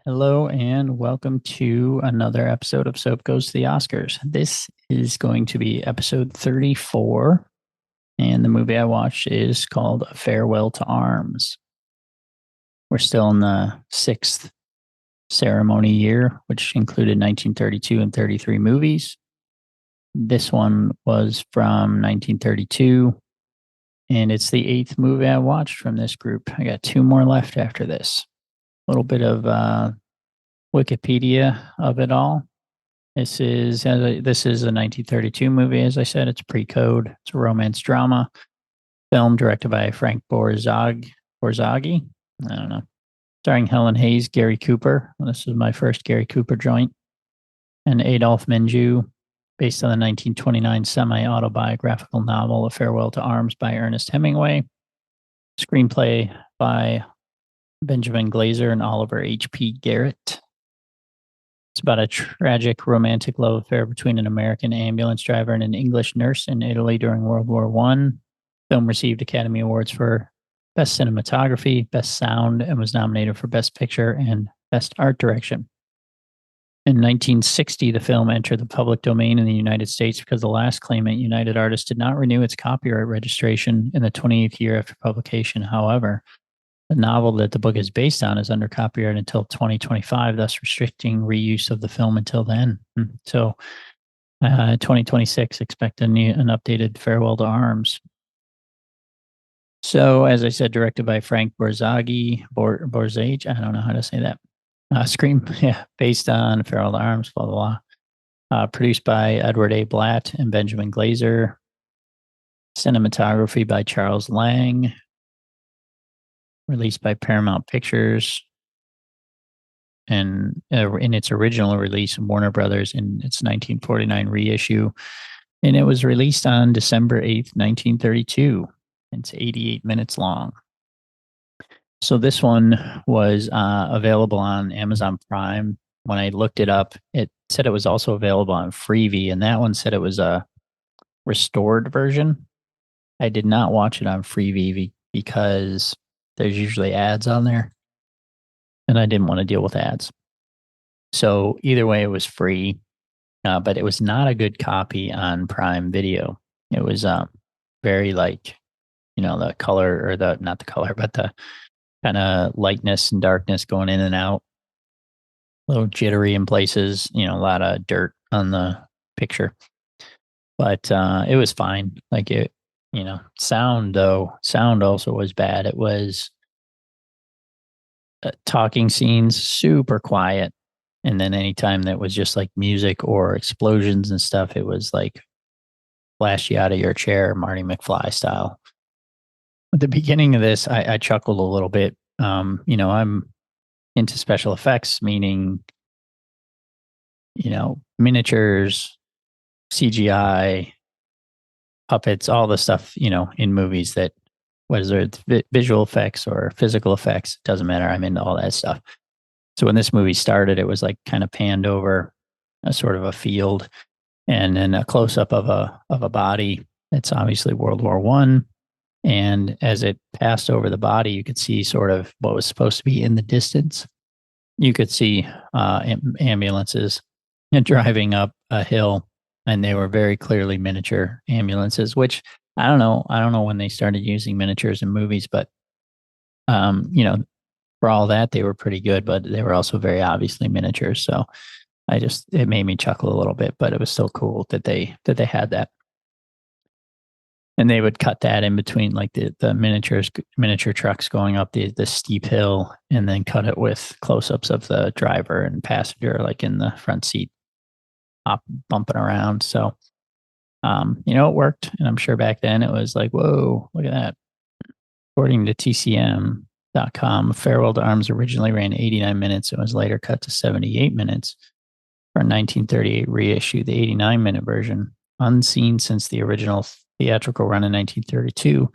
Hello and welcome to another episode of Soap Goes to the Oscars. This is going to be episode 34, and the movie I watched is called A Farewell to Arms. We're still in the sixth ceremony year, which included 1932 and 33 movies. This one was from 1932, and it's the eighth movie I watched from this group. I got two more left after this. A little bit of Wikipedia of it all. This is a 1932 movie. As I said, it's pre-code. It's a romance drama film directed by Frank Borzaghi. I don't know. Starring Helen Hayes, Gary Cooper. This is my first Gary Cooper joint, and Adolphe Menjou, based on the 1929 semi-autobiographical novel A Farewell to Arms by Ernest Hemingway. Screenplay by Benjamin Glazer and Oliver H.P. Garrett. It's about a tragic romantic love affair between an American ambulance driver and an English nurse in Italy during World War I. Film received Academy Awards for Best Cinematography, Best Sound, and was nominated for Best Picture and Best Art Direction. In 1960, the film entered the public domain in the United States because the last claimant, United Artists, did not renew its copyright registration in the 28th year after publication. However, the novel that the book is based on is under copyright until 2025, thus restricting reuse of the film until then. So, 2026, expect an updated Farewell to Arms. So, as I said, directed by Frank Borzaghi, I don't know how to say that. Based on Farewell to Arms, blah, blah, blah. Produced by Edward A. Blatt and Benjamin Glazer. Cinematography by Charles Lang. Released by Paramount Pictures, and in its original release, Warner Brothers, in its 1949 reissue, and it was released on December 8th, 1932. It's 88 minutes long. So this one was available on Amazon Prime. When I looked it up, it said it was also available on Freevee, and that one said it was a restored version. I did not watch it on Freevee because there's usually ads on there, and I didn't want to deal with ads. So either way, it was free, but it was not a good copy on Prime Video. It was very the color, or not the color, but the kind of lightness and darkness going in and out. A little jittery in places, a lot of dirt on the picture. But it was fine. Sound also was bad. It was talking scenes, super quiet. And then anytime that was just like music or explosions and stuff, it was like flash you out of your chair, Marty McFly style. At the beginning of this, I chuckled a little bit. I'm into special effects, meaning, miniatures, CGI, puppets, all the stuff, in movies that, whether it's visual effects or physical effects, doesn't matter. I'm into all that stuff. So when this movie started, it was like kind of panned over a sort of a field, and then a close up of a body. It's obviously World War I. And as it passed over the body, you could see sort of what was supposed to be in the distance. You could see ambulances driving up a hill, and they were very clearly miniature ambulances, which I don't know when they started using miniatures in movies, but for all that, they were pretty good, but they were also very obviously miniatures. So it made me chuckle a little bit, but it was still cool that they had that. And they would cut that in between, like the miniature trucks going up the steep hill, and then cut it with close-ups of the driver and passenger, like in the front seat, bumping around. So, it worked. And I'm sure back then it was like, whoa, look at that. According to TCM.com, Farewell to Arms originally ran 89 minutes. It was later cut to 78 minutes for a 1938 reissue. The 89-minute version, unseen since the original theatrical run in 1932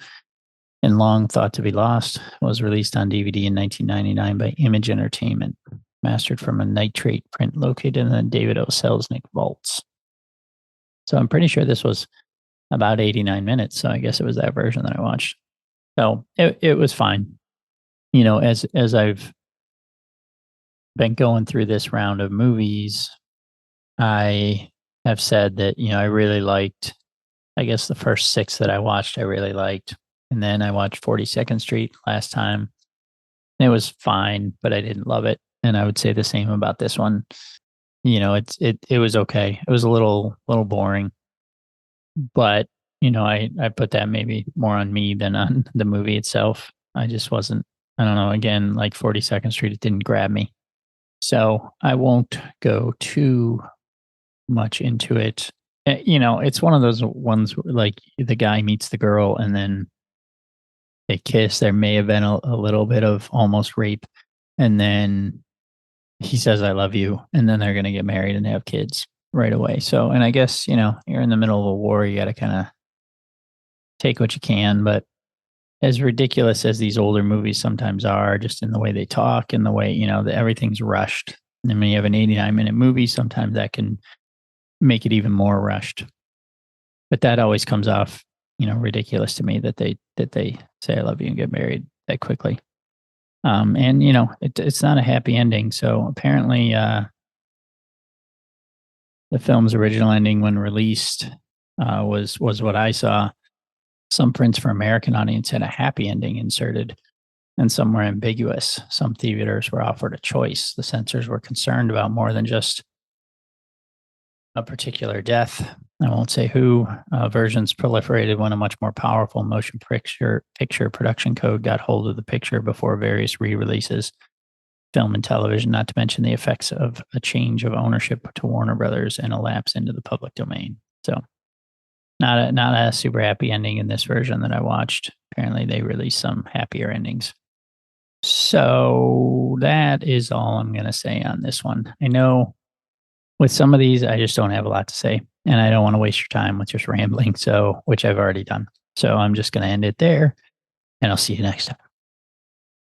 and long thought to be lost, was released on DVD in 1999 by Image Entertainment, mastered from a nitrate print located in the David O. Selznick vaults. So I'm pretty sure this was about 89 minutes. So I guess it was that version that I watched. So it was fine. As I've been going through this round of movies, I have said that, I really liked, I guess the first six that I watched, I really liked. And then I watched 42nd Street last time. It was fine, but I didn't love it. And I would say the same about this one. It was okay. It was a little boring, but I put that maybe more on me than on the movie itself. I just wasn't, I don't know, again, like 42nd Street, it didn't grab me. So I won't go too much into it. It's one of those ones where, like, the guy meets the girl and then they kiss. There may have been a little bit of almost rape, and then he says, I love you. And then they're going to get married and have kids right away. So, and I guess, you're in the middle of a war. You got to kind of take what you can. But as ridiculous as these older movies sometimes are, just in the way they talk and the way, everything's rushed. And when you have an 89-minute movie, sometimes that can make it even more rushed. But that always comes off, ridiculous to me that they say I love you and get married that quickly. And it's not a happy ending. So apparently, the film's original ending, when released, was what I saw. Some prints for American audience had a happy ending inserted, and some were ambiguous. Some theaters were offered a choice. The censors were concerned about more than just a particular death. I won't say who. Versions proliferated when a much more powerful motion picture production code got hold of the picture before various re-releases, film and television, not to mention the effects of a change of ownership to Warner Brothers and a lapse into the public domain. So not a super happy ending in this version that I watched. Apparently they released some happier endings. So that is all I'm going to say on this one. I know with some of these, I just don't have a lot to say, and I don't want to waste your time with just rambling. So, which I've already done. So I'm just going to end it there, and I'll see you next time.